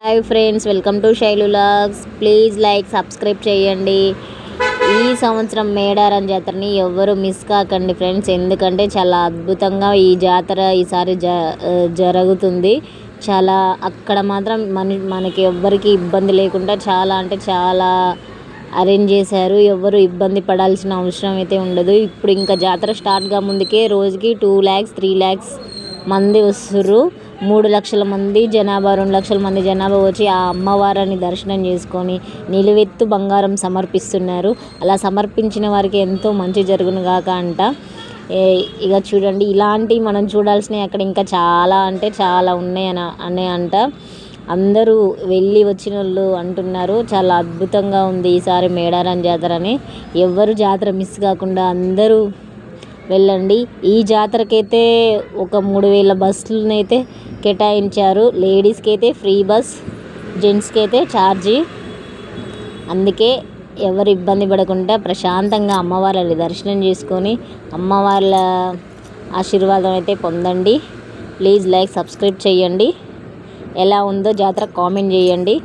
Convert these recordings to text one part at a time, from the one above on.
Hi friends, welcome to Shailu vlogs. Please like subscribe చేయండి. ఈ సంవత్సరం మేడారం జాతరని ఎవ్వరు మిస్ కాకండి ఫ్రెండ్స్. ఎందుకంటే చాలా అద్భుతంగా ఈ జాతర ఈసారి జరుగుతుంది. చాలా అక్కడ మాత్రం మనకి ఎవ్వరికి ఇబ్బంది లేకుండా చాలా అంటే చాలా అరేంజ్ చేశారు. ఎవ్వరు ఇబ్బంది పడాల్సిన అవసరం అయితే ఉండదు. ఇప్పుడు ఇంకా జాతర స్టార్ట్గా ముందుకే రోజుకి 2 lakhs 3 lakhs మంది వస్తుర్రు. 3 లక్షల మంది జనాభా, 2 లక్షల మంది జనాభా వచ్చి ఆ అమ్మవారిని దర్శనం చేసుకొని నిలువెత్తు బంగారం సమర్పిస్తున్నారు. అలా సమర్పించిన వారికి ఎంతో మంచి జరుగును గాక అంట. ఇక చూడండి, ఇలాంటివి మనం చూడాల్సినవి అక్కడ ఇంకా చాలా అంటే చాలా ఉన్నాయి అంట. అందరూ వెళ్ళి వచ్చిన వాళ్ళు అంటున్నారు చాలా అద్భుతంగా ఉంది ఈసారి మేడారం జాతరని. ఎవ్వరు జాతర మిస్ కాకుండా అందరూ వెళ్ళండి. ఈ జాతరకైతే ఒక 3000 బస్సులనైతే కేటాయించారు. లేడీస్కి అయితే ఫ్రీ బస్, జెంట్స్కి అయితే ఛార్జీ. అందుకే ఎవరు ఇబ్బంది పడకుండా ప్రశాంతంగా అమ్మవారిని దర్శనం చేసుకొని అమ్మవార్ల ఆశీర్వాదం అయితే పొందండి. ప్లీజ్ లైక్ సబ్స్క్రైబ్ చేయండి. ఎలా ఉందో జాతర కామెంట్ చేయండి.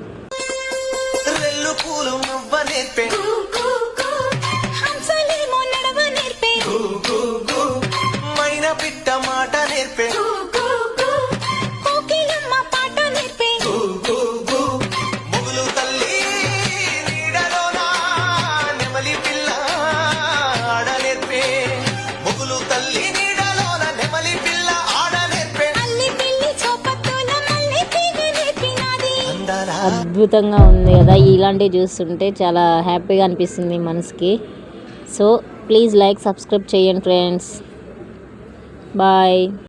అద్భుతంగా ఉంది కదా, ఇలాంటివి చూస్తుంటే చాలా హ్యాపీగా అనిపిస్తుంది మనసుకి. సో ప్లీజ్ లైక్ సబ్స్క్రైబ్ చేయండి ఫ్రెండ్స్. బాయ్.